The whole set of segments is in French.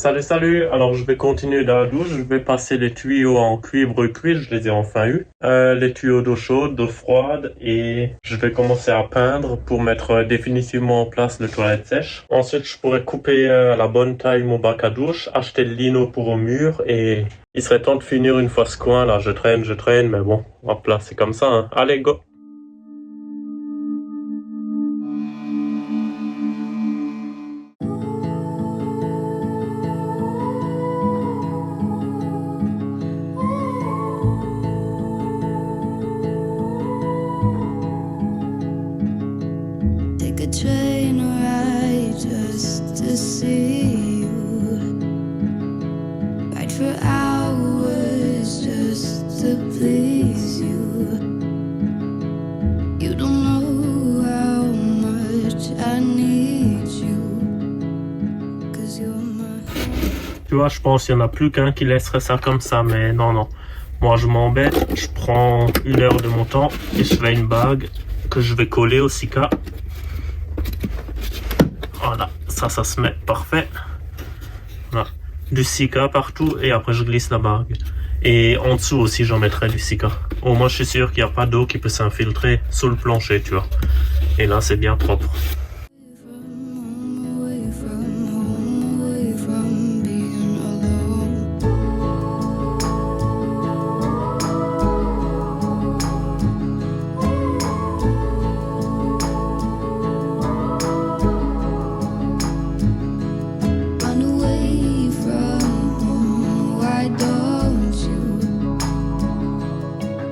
Salut, salut! Alors, je vais continuer dans la douche. Je vais passer les tuyaux en cuivre cuit. Je les ai enfin eu. Les tuyaux d'eau chaude, d'eau froide. Et je vais commencer à peindre pour mettre définitivement en place le toilette sèche. Ensuite, je pourrais couper à la bonne taille mon bac à douche, acheter le lino pour au mur. Et il serait temps de finir une fois ce coin là. Je traîne. Mais bon, hop là, c'est comme ça, hein. Allez, go! Take a train ride just to see you. Ride for hours just to please you. You don't know how much I need you. 'Cause you're my... Tu vois, je pense qu'il n'y en a plus qu'un qui laisserait ça comme ça, mais non. Moi, je m'embête, je prends 1 heure de mon temps et je fais une bague que je vais coller au Sika. Voilà, ça se met parfait. Voilà, du Sika partout et après je glisse la bague. Et en dessous aussi, j'en mettrai du Sika. Au moins, je suis sûr qu'il n'y a pas d'eau qui peut s'infiltrer sous le plancher, tu vois. Et là, c'est bien propre. Away from being alone. Run away from home, why don't you?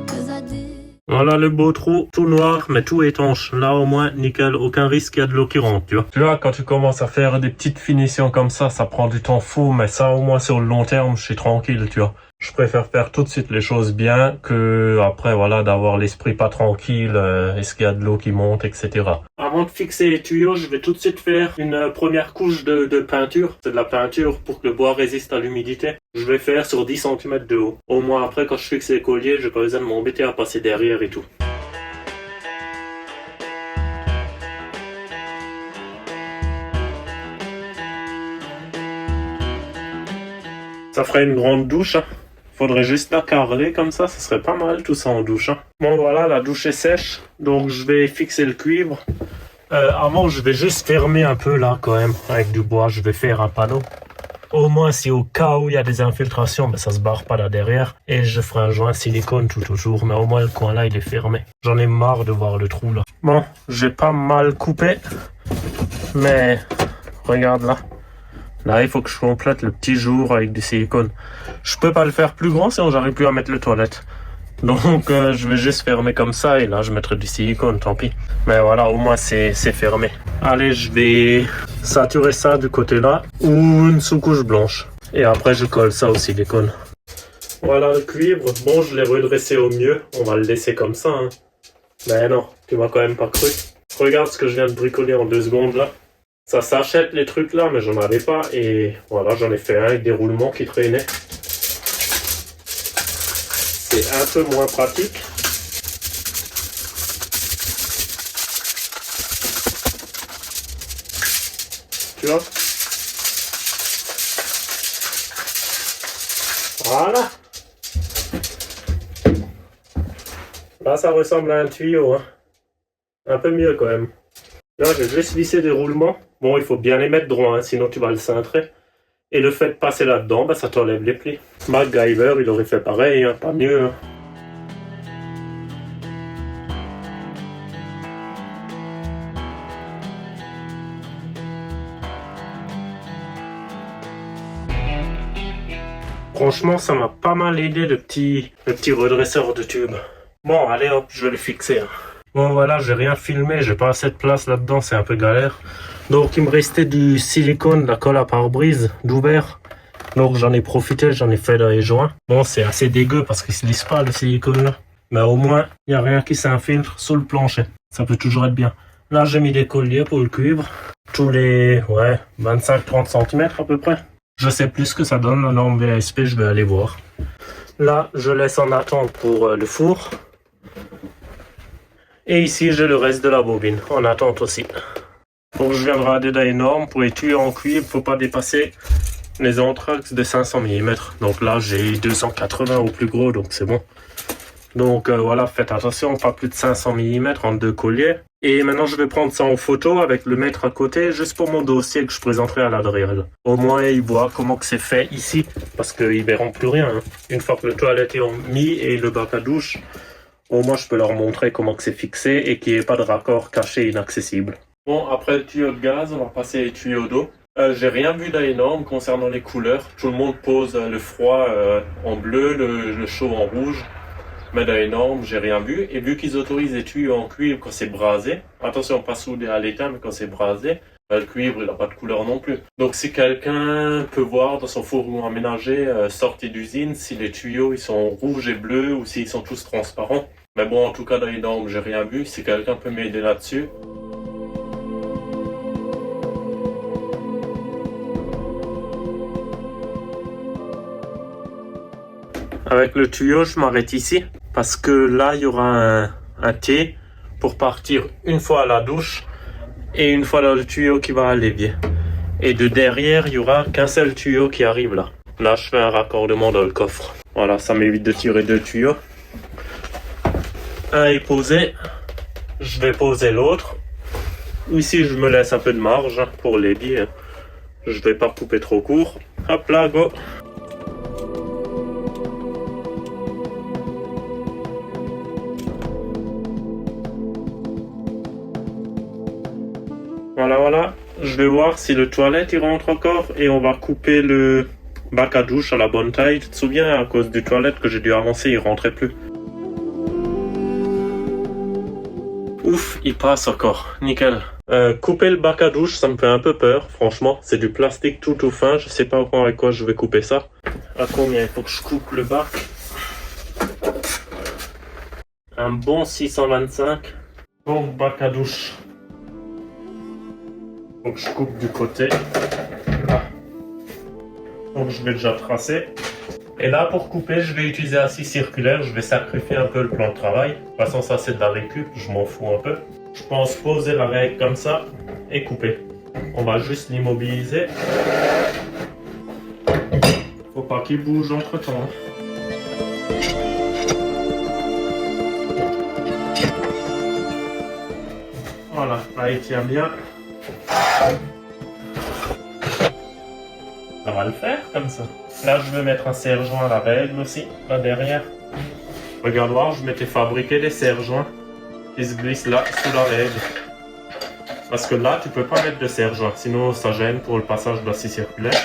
'Cause I did. Voilà le beau trou, tout noir, mais tout étanche. Là, au moins, nickel, aucun risque qu'il y a de l'eau qui rentre, tu vois. Tu vois, quand tu commences à faire des petites finitions comme ça prend du temps fou, mais ça, au moins, sur le long terme, je suis tranquille, tu vois. Je préfère faire tout de suite les choses bien que, après, voilà, d'avoir l'esprit pas tranquille, est-ce qu'il y a de l'eau qui monte, etc. Avant de fixer les tuyaux, je vais tout de suite faire une première couche de peinture. C'est de la peinture pour que le bois résiste à l'humidité. Je vais faire sur 10 cm de haut. Au moins, après, quand je fixe les colliers, j'ai pas besoin de m'embêter à passer derrière et tout. Ça ferait une grande douche, hein. Faudrait juste la carreler comme ça serait pas mal tout ça en douche, hein. Bon voilà, la douche est sèche, donc je vais fixer le cuivre. Avant, je vais juste fermer un peu là quand même, avec du bois, je vais faire un panneau. Au moins, si au cas où il y a des infiltrations, ben, ça se barre pas là derrière. Et je ferai un joint silicone tout autour, mais au moins le coin là, il est fermé. J'en ai marre de voir le trou là. Bon, j'ai pas mal coupé, mais regarde là. Là, il faut que je complète le petit jour avec du silicone. Je peux pas le faire plus grand, sinon j'arrive plus à mettre les toilettes. Donc, je vais juste fermer comme ça, et là, je mettrai du silicone, tant pis. Mais voilà, au moins, c'est fermé. Allez, je vais saturer ça du côté là, ou une sous-couche blanche. Et après, je colle ça au silicone. Voilà le cuivre. Bon, je l'ai redressé au mieux. On va le laisser comme ça, hein. Mais non, tu m'as quand même pas cru. Regarde ce que je viens de bricoler en 2 secondes, là. Ça s'achète les trucs là, mais j'en avais pas. Et voilà, j'en ai fait un avec des roulements qui traînaient. C'est un peu moins pratique. Tu vois? Voilà. Là, ça ressemble à un tuyau, hein. Un peu mieux quand même. Là, je vais juste visser des roulements. Bon, il faut bien les mettre droit, hein, sinon tu vas le cintrer. Et le fait de passer là-dedans, bah, ça t'enlève les plis. MacGyver, il aurait fait pareil, hein, pas mieux. Hein. Franchement, ça m'a pas mal aidé le petit redresseur de tube. Bon, allez hop, je vais le fixer. Hein. Bon voilà, j'ai rien filmé, j'ai pas assez de place là-dedans, c'est un peu galère. Donc il me restait du silicone, de la colle à pare-brise, d'ouvert. Donc j'en ai profité, j'en ai fait dans les joints. Bon, c'est assez dégueu parce qu'il se lisse pas le silicone là. Mais au moins, il n'y a rien qui s'infiltre sous le plancher. Ça peut toujours être bien. Là, j'ai mis des colliers pour le cuivre. Tous les 25-30 cm à peu près. Je sais plus ce que ça donne, la norme VSP, je vais aller voir. Là, je laisse en attente pour le four. Et ici, j'ai le reste de la bobine, en attente aussi. Donc je viendrai à des normes pour les tuyaux en cuivre, faut pas dépasser les anthrax de 500 mm. Donc là, j'ai 280 au plus gros, donc c'est bon. Donc voilà, faites attention, pas plus de 500 mm entre deux colliers. Et maintenant, je vais prendre ça en photo avec le mètre à côté, juste pour mon dossier que je présenterai à la drill. Au moins, ils voient comment que c'est fait ici, parce qu'ils verront plus rien. Hein. Une fois que le toilette est mis et le bac à douche, au moins, je peux leur montrer comment que c'est fixé et qu'il n'y ait pas de raccord caché inaccessible. Bon, après le tuyau de gaz, on va passer les tuyaux d'eau. J'ai rien vu d'énorme concernant les couleurs. Tout le monde pose le froid en bleu, le chaud en rouge. Mais d'énorme, j'ai rien vu. Et vu qu'ils autorisent les tuyaux en cuivre quand c'est brasé, attention, pas soudé à l'étain, mais quand c'est brasé, le cuivre, il n'a pas de couleur non plus. Donc si quelqu'un peut voir dans son fourgon aménagé, sorti d'usine, si les tuyaux ils sont rouges et bleus ou s'ils sont tous transparents. Mais bon, en tout cas, d'énorme, j'ai rien vu. Si quelqu'un peut m'aider là-dessus. Avec le tuyau, je m'arrête ici parce que là, il y aura un T pour partir une fois à la douche et une fois dans le tuyau qui va à l'évier. Et de derrière, il y aura qu'un seul tuyau qui arrive là. Là, je fais un raccordement dans le coffre. Voilà, ça m'évite de tirer deux tuyaux. Un est posé, je vais poser l'autre. Ici, je me laisse un peu de marge pour l'évier. Je vais pas couper trop court. Hop là, go! Voilà, je vais voir si le toilette il rentre encore et on va couper le bac à douche à la bonne taille. Tu te souviens, à cause du toilette que j'ai dû avancer, il rentrait plus. Ouf, il passe encore, nickel. Couper le bac à douche, ça me fait un peu peur, franchement. C'est du plastique tout fin, je sais pas avec quoi je vais couper ça. À combien il faut que je coupe le bac? Un bon 625. Bon bac à douche. Donc je coupe du côté. Là. Donc je vais déjà tracer. Et là pour couper, je vais utiliser un scie circulaire. Je vais sacrifier un peu le plan de travail. De toute façon ça c'est de la récup, je m'en fous un peu. Je pense poser la règle comme ça et couper. On va juste l'immobiliser. Faut pas qu'il bouge entre temps. Voilà, là il tient bien. Ça va le faire comme ça. Là, je vais mettre un serre-joint à la règle aussi, là derrière. Regarde voir, je m'étais fabriqué des serre-joints qui se glissent là sous la règle. Parce que là, tu peux pas mettre de serre-joint, sinon ça gêne pour le passage de la scie circulaire.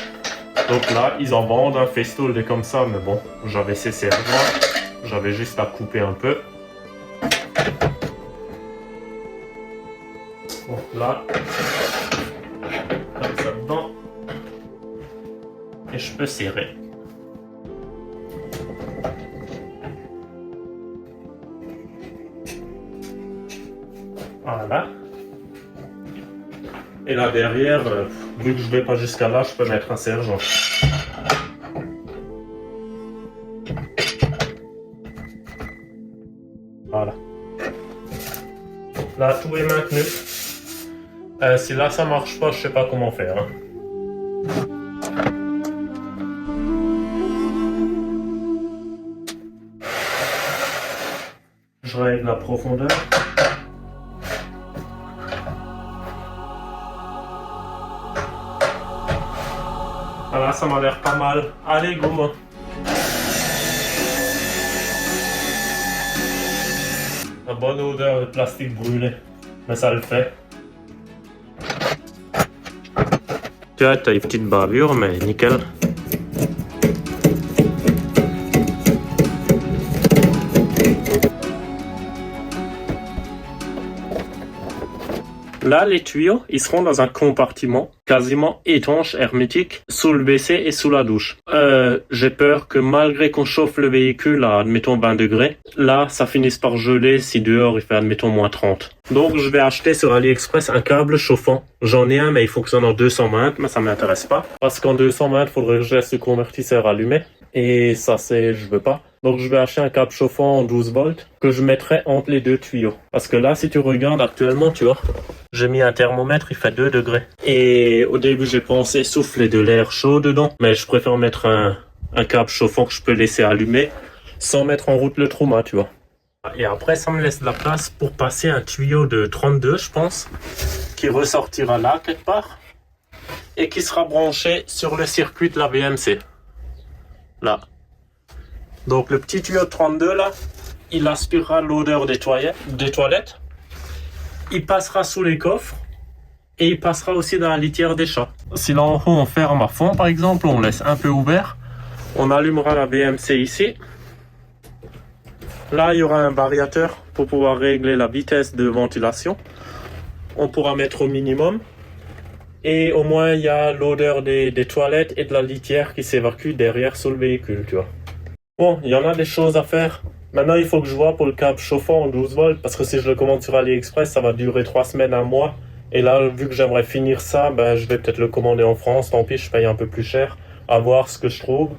Donc là, ils en vendent un festool des comme ça, mais bon, j'avais ces serre-joints, j'avais juste à couper un peu. Donc là, comme ça dedans, et je peux serrer. Voilà. Et là derrière, vu que je vais pas jusqu'à là, je peux mettre un serre-joint. Voilà. Là tout est maintenu. Si là ça marche pas, je sais pas comment faire. Hein. Je règle la profondeur. Voilà, ça m'a l'air pas mal. Allez, go! La bonne odeur de plastique brûlé. Mais ça le fait. Tu vois, t'as une petite bavure, mais nickel. Là, les tuyaux, ils seront dans un compartiment quasiment étanche, hermétique, sous le WC et sous la douche. J'ai peur que malgré qu'on chauffe le véhicule à, admettons, 20 degrés, là, ça finisse par geler si dehors il fait, admettons, moins 30. Donc, je vais acheter sur AliExpress un câble chauffant. J'en ai un, mais il fonctionne en 220, mais ça m'intéresse pas. Parce qu'en 220, il faudrait que je laisse le convertisseur allumé. Et ça, je veux pas. Donc je vais acheter un câble chauffant en 12 volts que je mettrai entre les deux tuyaux. Parce que là, si tu regardes actuellement, tu vois, j'ai mis un thermomètre, il fait 2 degrés. Et au début, j'ai pensé souffler de l'air chaud dedans. Mais je préfère mettre un câble chauffant que je peux laisser allumer sans mettre en route le trauma, tu vois. Et après, ça me laisse de la place pour passer un tuyau de 32, je pense, qui ressortira là, quelque part, et qui sera branché sur le circuit de la VMC. Là. Donc le petit tuyau de 32 là, il aspirera l'odeur des toilettes. Il passera sous les coffres et il passera aussi dans la litière des chats. Si là en haut on ferme à fond par exemple, on laisse un peu ouvert, on allumera la VMC ici. Là il y aura un variateur pour pouvoir régler la vitesse de ventilation. On pourra mettre au minimum. Et au moins il y a l'odeur des toilettes et de la litière qui s'évacue derrière sous le véhicule, tu vois. Bon, il y en a des choses à faire. Maintenant, il faut que je vois pour le câble chauffant en 12 volts, parce que si je le commande sur AliExpress, ça va durer 3 semaines, 1 mois. Et là, vu que j'aimerais finir ça, ben, je vais peut-être le commander en France. Tant pis, je paye un peu plus cher. À voir ce que je trouve.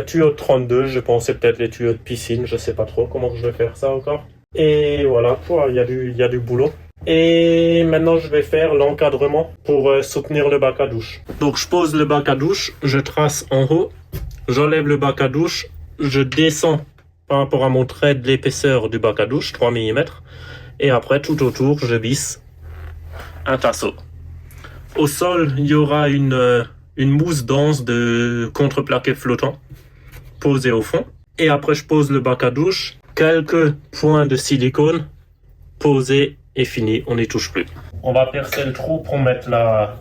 Tuyau de 32, je pensais peut-être les tuyaux de piscine. Je sais pas trop comment je vais faire ça encore. Et voilà, il y a du boulot. Et maintenant, je vais faire l'encadrement pour soutenir le bac à douche. Donc, je pose le bac à douche, je trace en haut, j'enlève le bac à douche, je descends par rapport à mon trait de l'épaisseur du bac à douche, 3 mm, et après, tout autour, je visse un tasseau. Au sol, il y aura une mousse dense de contreplaqué flottant posée au fond. Et après, je pose le bac à douche, quelques points de silicone posés et fini, on n'y touche plus. On va percer le trou pour mettre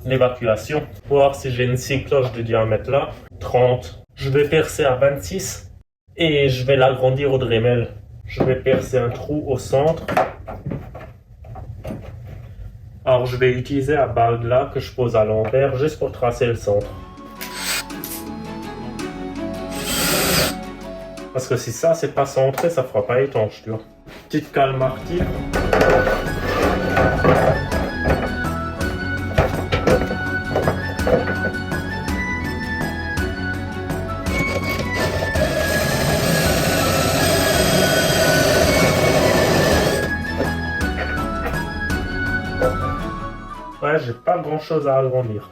l'évacuation, voir si j'ai une scie cloche de diamètre là, 30. Je vais percer à 26 et je vais l'agrandir au Dremel. Je vais percer un trou au centre. Alors je vais utiliser la bague là que je pose à l'envers juste pour tracer le centre. Parce que si ça c'est pas centré, ça fera pas étanche, tu vois. Petite cale martyre. Ouais, j'ai pas grand chose à agrandir.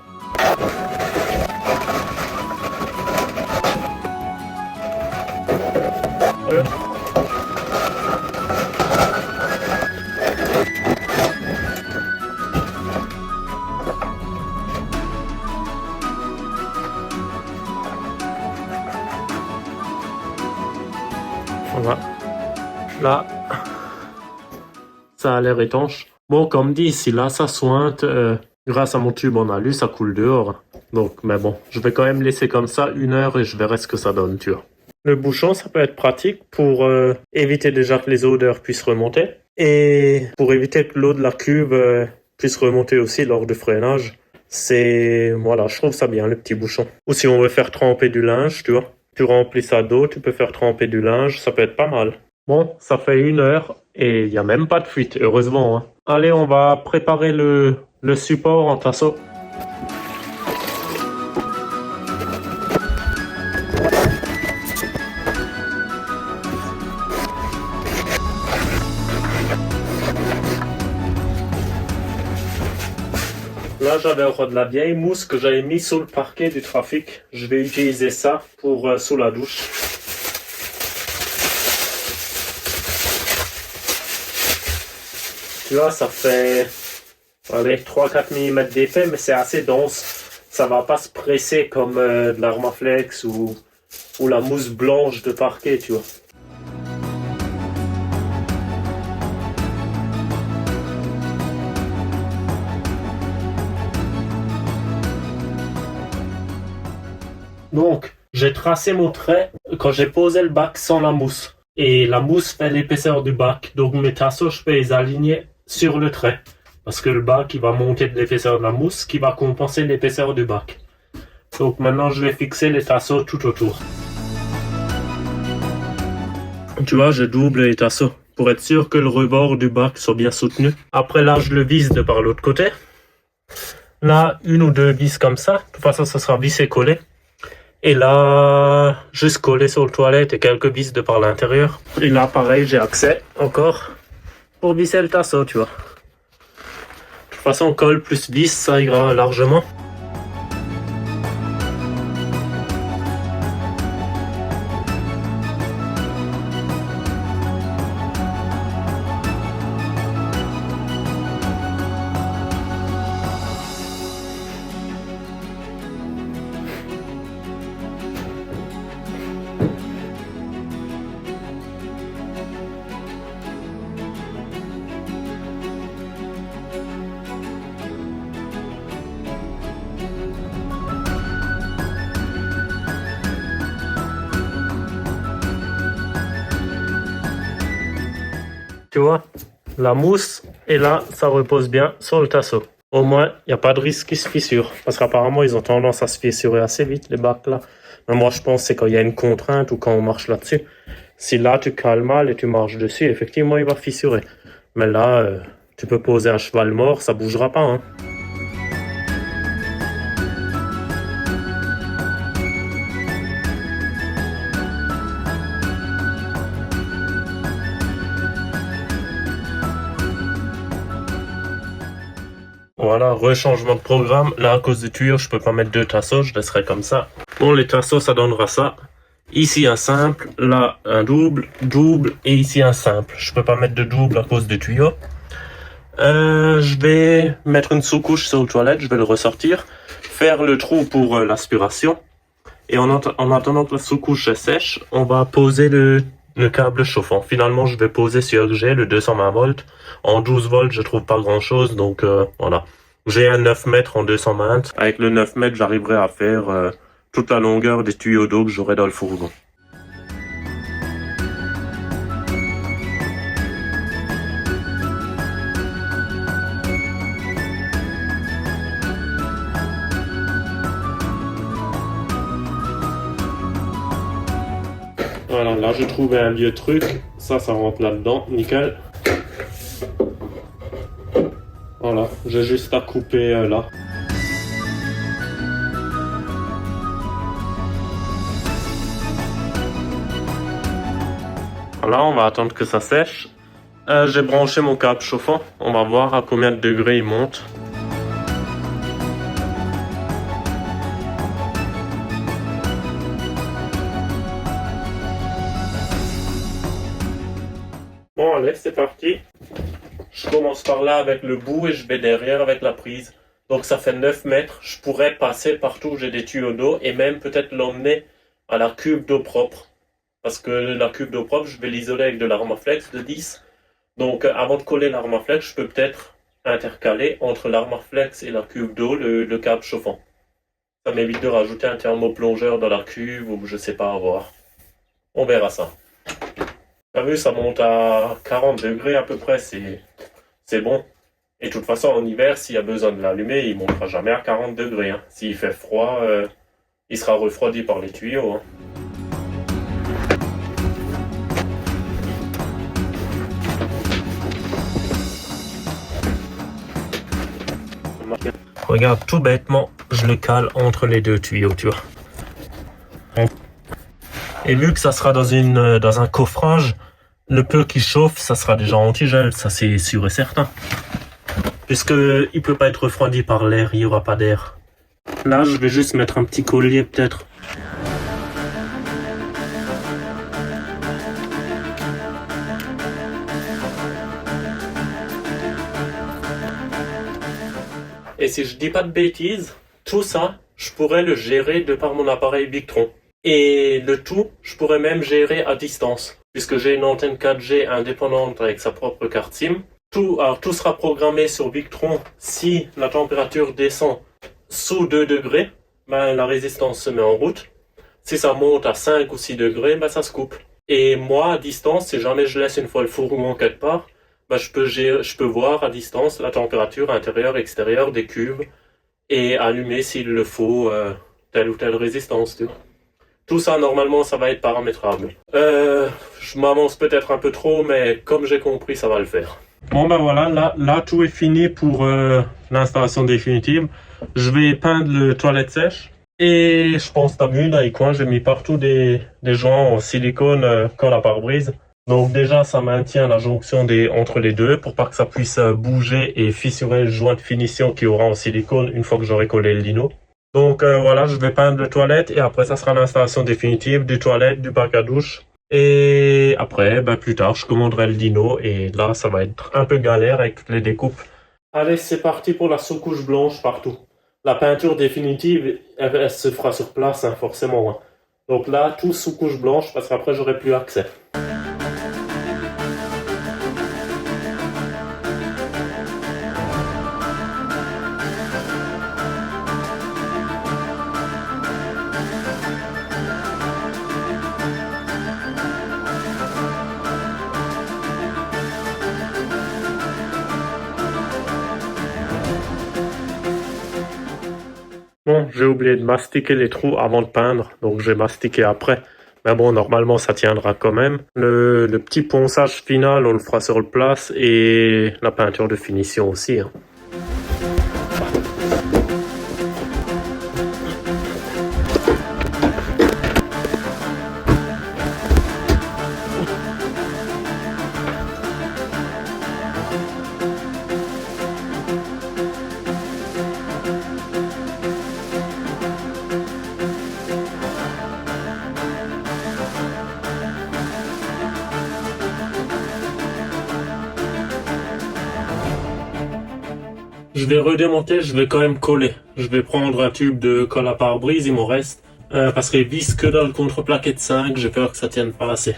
Voilà. Là, ça a l'air étanche. Bon, comme dit, si là ça sointe, grâce à mon tube en alu, ça coule dehors. Donc, mais bon, je vais quand même laisser comme ça 1 heure et je verrai ce que ça donne, tu vois. Le bouchon, ça peut être pratique pour éviter déjà que les odeurs puissent remonter. Et pour éviter que l'eau de la cuve puisse remonter aussi lors du freinage. Voilà, je trouve ça bien, le petit bouchon. Ou si on veut faire tremper du linge, tu vois. Tu remplis ça d'eau, tu peux faire tremper du linge, ça peut être pas mal. Bon, ça fait 1 heure et il n'y a même pas de fuite, heureusement. Hein. Allez, on va préparer le support en tasseau. Là, j'avais encore de la vieille mousse que j'avais mis sous le parquet du trafic. Je vais utiliser ça pour sous la douche. Tu vois, ça fait 3-4 mm d'épais, mais c'est assez dense. Ça va pas se presser comme de l'Armaflex ou la mousse blanche de parquet, tu vois. Donc, j'ai tracé mon trait quand j'ai posé le bac sans la mousse. Et la mousse fait l'épaisseur du bac. Donc mes tasseaux, je peux les aligner sur le trait. Parce que le bac, il va monter de l'épaisseur de la mousse qui va compenser l'épaisseur du bac. Donc maintenant, je vais fixer les tasseaux tout autour. Tu vois, je double les tasseaux pour être sûr que le rebord du bac soit bien soutenu. Après là, je le visse de par l'autre côté. Là, 1 ou 2 vis comme ça. De toute façon, ça sera vissé collé. Et là, juste collé sur le toilette et quelques vis de par l'intérieur. Et là, pareil, j'ai accès encore pour visser le tasseau, tu vois. De toute façon, colle plus vis, ça ira largement. Tu vois, la mousse, et là, ça repose bien sur le tasseau. Au moins, il n'y a pas de risque qu'il se fissure. Parce qu'apparemment, ils ont tendance à se fissurer assez vite, les bacs là. Mais moi, je pense que c'est quand il y a une contrainte ou quand on marche là-dessus. Si là, tu cales mal et tu marches dessus, effectivement, il va fissurer. Mais là, tu peux poser un cheval mort, ça bougera pas, hein. Voilà, rechangement de programme. Là, à cause des tuyaux, je peux pas mettre 2 tasseaux, je laisserai comme ça. Bon, les tasseaux, ça donnera ça. Ici, un simple, là, un double, double, et ici, un simple. Je peux pas mettre de double à cause des tuyaux. Je vais mettre une sous-couche sur le toilette, je vais le ressortir. Faire le trou pour l'aspiration. Et en attendant que la sous-couche sèche, on va poser le câble chauffant. Finalement, je vais poser sur G le 220 volts. En 12 volts, je trouve pas grand chose, donc voilà. J'ai un 9 mètres en 220. Avec le 9 mètres, j'arriverai à faire toute la longueur des tuyaux d'eau que j'aurai dans le fourgon. Voilà, là j'ai trouvé un vieux truc. Ça rentre là-dedans, nickel. Voilà, j'ai juste à couper là. Voilà, on va attendre que ça sèche. J'ai branché mon câble chauffant. On va voir à combien de degrés il monte. Bon, allez, c'est parti. Je commence par là avec le bout et je vais derrière avec la prise. Donc ça fait 9 mètres. Je pourrais passer partout où j'ai des tuyaux d'eau et même peut-être l'emmener à la cuve d'eau propre. Parce que la cuve d'eau propre, je vais l'isoler avec de l'Armaflex de 10. Donc avant de coller l'Armaflex, je peux peut-être intercaler entre l'Armaflex et la cuve d'eau le câble chauffant. Ça m'évite de rajouter un thermoplongeur dans la cuve ou je sais pas, à voir. On verra ça. T'as vu, ça monte à 40 degrés à peu près, c'est bon. Et de toute façon, en hiver, s'il y a besoin de l'allumer, il ne montera jamais à 40 degrés. Hein. S'il fait froid, il sera refroidi par les tuyaux. Hein. Regarde, tout bêtement, je le cale entre les 2 tuyaux, tu vois. Et vu que ça sera dans un coffrage, le peu qui chauffe, ça sera déjà anti-gel, ça c'est sûr et certain. Puisqu'il ne peut pas être refroidi par l'air, il n'y aura pas d'air. Là, je vais juste mettre un petit collier peut-être. Et si je dis pas de bêtises, tout ça, je pourrais le gérer de par mon appareil Victron. Et le tout, je pourrais même gérer à distance, puisque j'ai une antenne 4G indépendante avec sa propre carte SIM. Tout sera programmé sur Victron. Si la température descend sous 2 degrés, ben, la résistance se met en route. Si ça monte à 5 ou 6 degrés, ben, ça se coupe. Et moi, à distance, si jamais je laisse une fois le fourgon quelque part, ben, je peux voir à distance la température intérieure, extérieure des cuves et allumer s'il le faut telle ou telle résistance. Tu vois. Tout ça, normalement, ça va être paramétrable. Je m'avance peut-être un peu trop, mais comme j'ai compris, ça va le faire. Bon ben voilà, là tout est fini pour l'installation définitive. Je vais peindre le toilette sèche. Et je pense t'as vu dans les coins, j'ai mis partout des joints en silicone colle à pare-brise. Donc déjà, ça maintient la jonction entre les deux pour pas que ça puisse bouger et fissurer le joint de finition qu'il y aura en silicone une fois que j'aurai collé le lino. Donc voilà, je vais peindre le toilette et après ça sera l'installation définitive du toilette, du bac à douche. Et après, plus tard, je commanderai le lino et là, ça va être un peu galère avec toutes les découpes. Allez, c'est parti pour la sous-couche blanche partout. La peinture définitive, elle se fera sur place, hein, forcément. Hein. Donc là, tout sous couche blanche, parce qu'après, j'aurai plus accès. Bon, j'ai oublié de mastiquer les trous avant de peindre, donc j'ai mastiqué après. Mais bon, normalement, ça tiendra quand même. Le petit ponçage final, on le fera sur le place et la peinture de finition aussi. Hein. Je vais redémonter, je vais quand même coller. Je vais prendre un tube de colle à pare-brise, il m'en reste. Parce qu'il vise que dans le contreplaqué de 5, j'ai peur que ça tienne pas assez.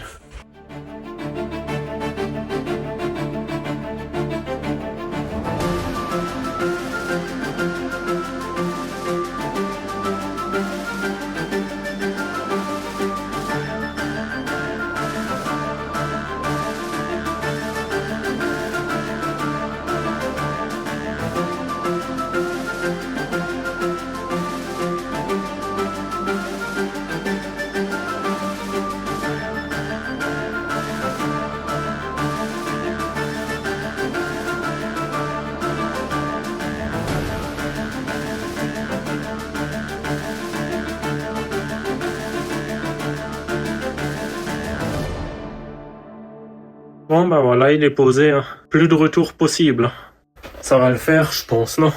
Bon voilà, il est posé, hein. Plus de retour possible. Ça va le faire, je pense, non?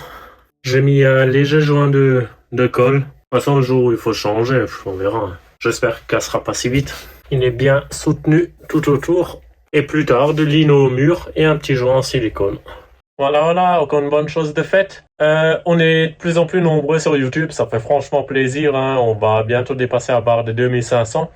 J'ai mis un léger joint de colle. De toute façon, le jour où il faut changer, on verra. J'espère qu'il cassera pas si vite. Il est bien soutenu tout autour. Et plus tard, de lino au mur et un petit joint en silicone. Voilà, encore une bonne chose de faite. On est de plus en plus nombreux sur YouTube, ça fait franchement plaisir. Hein. On va bientôt dépasser la barre des 2500.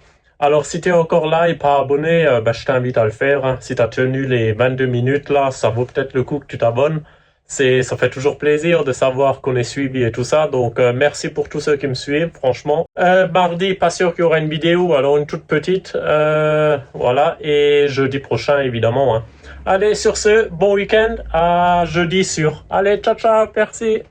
Alors, si tu es encore là et pas abonné, je t'invite à le faire. Hein. Si tu as tenu les 22 minutes, là, ça vaut peut-être le coup que tu t'abonnes. Ça fait toujours plaisir de savoir qu'on est suivi et tout ça. Donc, merci pour tous ceux qui me suivent, franchement. Mardi, pas sûr qu'il y aura une vidéo, alors une toute petite. Voilà, et jeudi prochain, évidemment. Hein. Allez, sur ce, bon week-end. À jeudi sûr. Allez, ciao, ciao, merci.